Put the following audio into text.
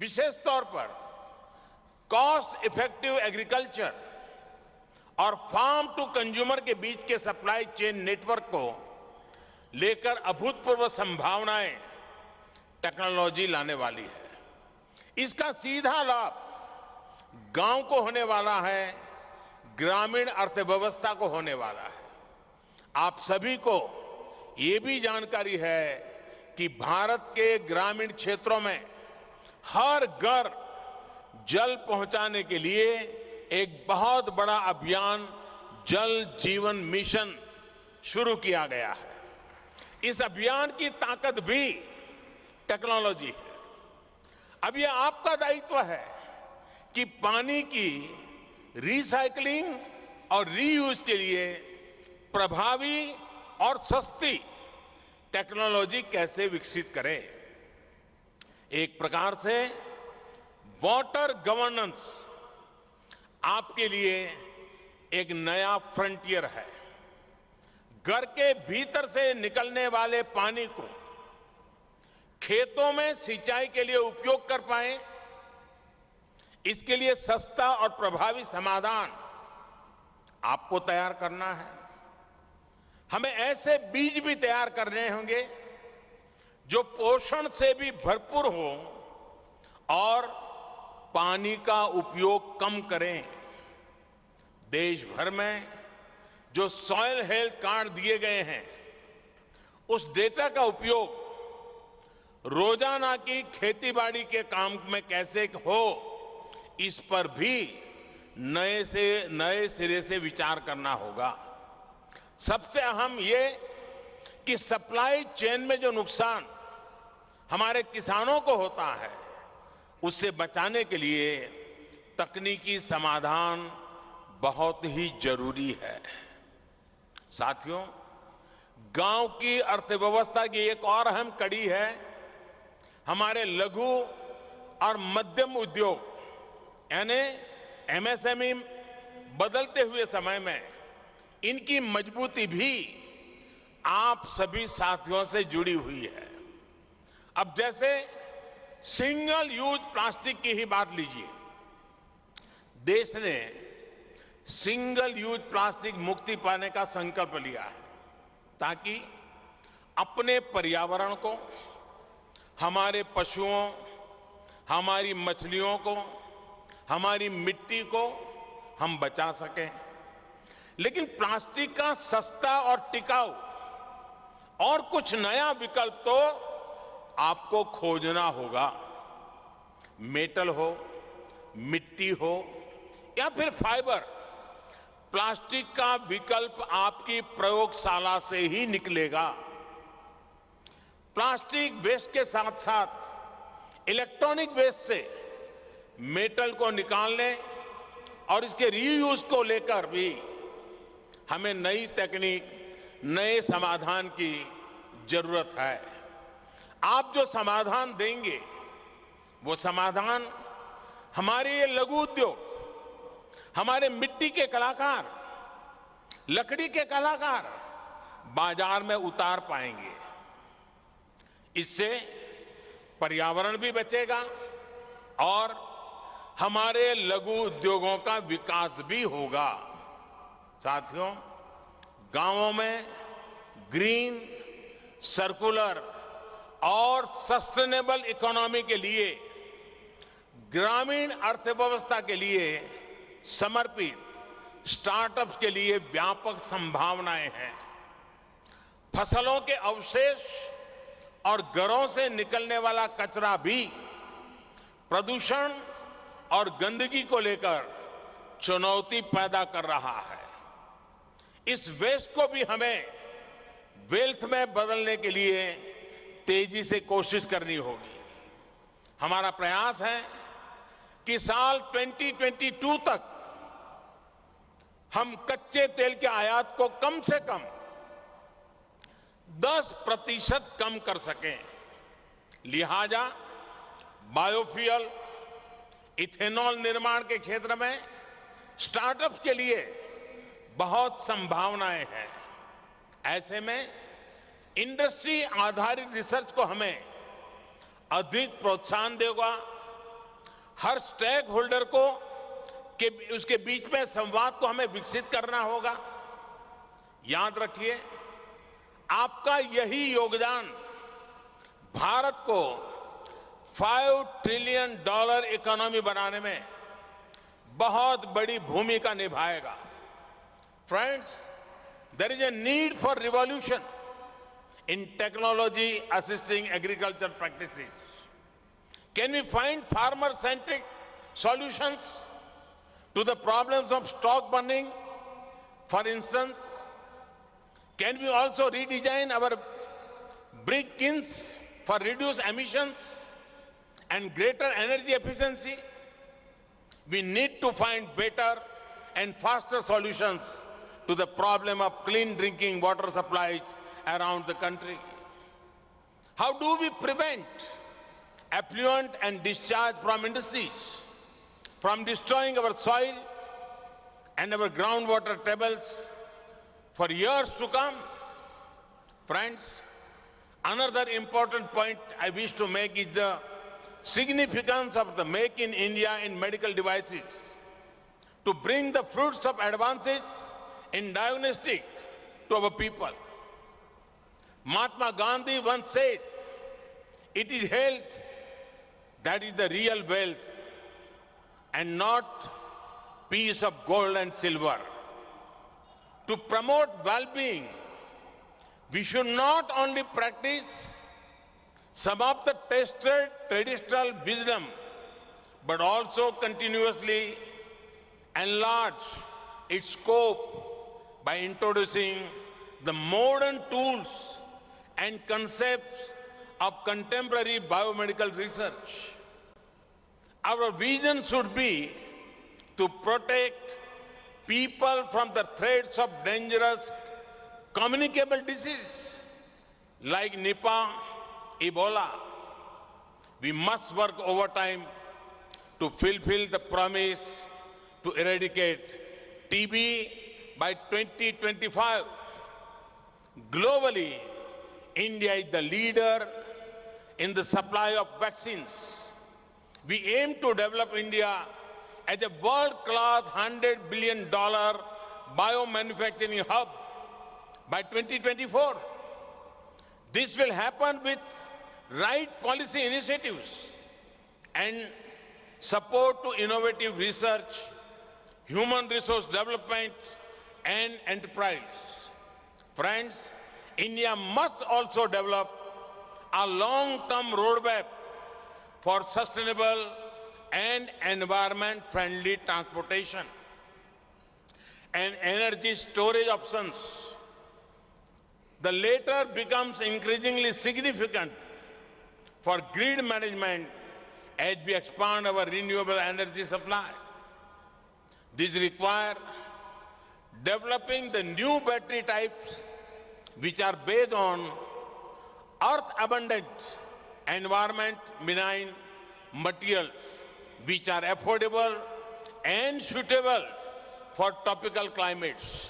विशेष तौर पर cost effective agriculture और फार्म टू कंज्यूमर के बीच के सप्लाई चेन नेटवर्क को लेकर अभूतपूर्व संभावनाएं टेक्नोलॉजी लाने वाली है। इसका सीधा लाभ गांव को होने वाला है, ग्रामीण अर्थव्यवस्था को होने वाला है। आप सभी को ये भी जानकारी है कि भारत के ग्रामीण क्षेत्रों में हर घर जल पहुंचाने के लिए एक बहुत बड़ा अभियान जल जीवन मिशन शुरू किया गया है। इस अभियान की ताकत भी टेक्नोलॉजी है। अब यह आपका दायित्व है कि पानी की रिसाइकलिंग और रीयूज के लिए प्रभावी और सस्ती टेक्नोलॉजी कैसे विकसित करें। एक प्रकार से वाटर गवर्नेंस आपके लिए एक नया फ्रंटियर है। घर के भीतर से निकलने वाले पानी को खेतों में सिंचाई के लिए उपयोग कर पाएं, इसके लिए सस्ता और प्रभावी समाधान आपको तैयार करना है। हमें ऐसे बीज भी तैयार करने होंगे जो पोषण से भी भरपूर हो और पानी का उपयोग कम करें। देश भर में जो सॉइल हेल्थ कार्ड दिए गए हैं, उस डेटा का उपयोग रोजाना की खेतीबाड़ी के काम में कैसे हो, इस पर भी नए सिरे से विचार करना होगा। सबसे अहम ये कि सप्लाई चेन में जो नुकसान हमारे किसानों को होता है, उससे बचाने के लिए तकनीकी समाधान बहुत ही जरूरी है। साथियों, गांव की अर्थव्यवस्था की एक और अहम कड़ी है हमारे लघु और मध्यम उद्योग, यानी एमएसएमई। बदलते हुए समय में इनकी मजबूती भी आप सभी साथियों से जुड़ी हुई है। अब जैसे सिंगल यूज प्लास्टिक की ही बात लीजिए। देश ने सिंगल यूज प्लास्टिक मुक्ति पाने का संकल्प लिया है ताकि अपने पर्यावरण को, हमारे पशुओं, हमारी मछलियों को, हमारी मिट्टी को हम बचा सकें। लेकिन प्लास्टिक का सस्ता और टिकाऊ और कुछ नया विकल्प तो आपको खोजना होगा। मेटल हो, मिट्टी हो या फिर फाइबर, प्लास्टिक का विकल्प आपकी प्रयोगशाला से ही निकलेगा। प्लास्टिक वेस्ट के साथ साथ इलेक्ट्रॉनिक वेस्ट से मेटल को निकालने और इसके रीयूज को लेकर भी हमें नई तकनीक, नए समाधान की जरूरत है। आप जो समाधान देंगे, वो समाधान हमारे ये लघु उद्योग, हमारे मिट्टी के कलाकार, लकड़ी के कलाकार बाजार में उतार पाएंगे। इससे पर्यावरण भी बचेगा और हमारे लघु उद्योगों का विकास भी होगा। साथियों, गांवों में ग्रीन, सर्कुलर और सस्टेनेबल इकोनॉमी के लिए, ग्रामीण अर्थव्यवस्था के लिए समर्पित स्टार्टअप्स के लिए व्यापक संभावनाएं हैं। फसलों के अवशेष और घरों से निकलने वाला कचरा भी प्रदूषण और गंदगी को लेकर चुनौती पैदा कर रहा है। इस वेस्ट को भी हमें वेल्थ में बदलने के लिए तेजी से कोशिश करनी होगी। हमारा प्रयास है कि साल 2022 तक हम कच्चे तेल के आयात को कम से कम 10% कम कर सकें। लिहाजा बायोफ्यूल, इथेनॉल निर्माण के क्षेत्र में स्टार्टअप्स के लिए बहुत संभावनाएं हैं। ऐसे में इंडस्ट्री आधारित रिसर्च को हमें अधिक प्रोत्साहन देगा हर स्टेक होल्डर को के उसके बीच में संवाद को हमें विकसित करना होगा। याद रखिए, आपका यही योगदान भारत को $5 ट्रिलियन इकोनॉमी बनाने में बहुत बड़ी भूमिका निभाएगा। Friends, there is a need for revolution in technology assisting agriculture practices. Can we find farmer-centric solutions to the problems of stock burning, for instance? Can we also redesign our brick kilns for reduced emissions and greater energy efficiency? We need to find better and faster solutions to the problem of clean drinking water supplies around the country. How do we prevent effluent and discharge from industries from destroying our soil and our groundwater tables for years to come? Friends, another important point I wish to make is the significance of the Make in India in medical devices to bring the fruits of advances in diagnostic to our people. Mahatma Gandhi once said, "It is health that is the real wealth and not piece of gold and silver." To promote well-being, we should not only practice some of the tested traditional wisdom, but also continuously enlarge its scope by introducing the modern tools and concepts of contemporary biomedical research. Our vision should be to protect people from the threats of dangerous communicable diseases like Nipah, Ebola. We must work overtime to fulfill the promise to eradicate TB by 2025. Globally, India is the leader in the supply of vaccines. We aim to develop India as a world-class $100 billion biomanufacturing hub by 2024. This will happen with right policy initiatives and support to innovative research, human resource development, and enterprise. Friends, India must also develop a long-term roadmap for sustainable and environment-friendly transportation and energy storage options. The latter becomes increasingly significant for grid management as we expand our renewable energy supply. This requires developing the new battery types which are based on earth-abundant, environment-benign materials which are affordable and suitable for tropical climates.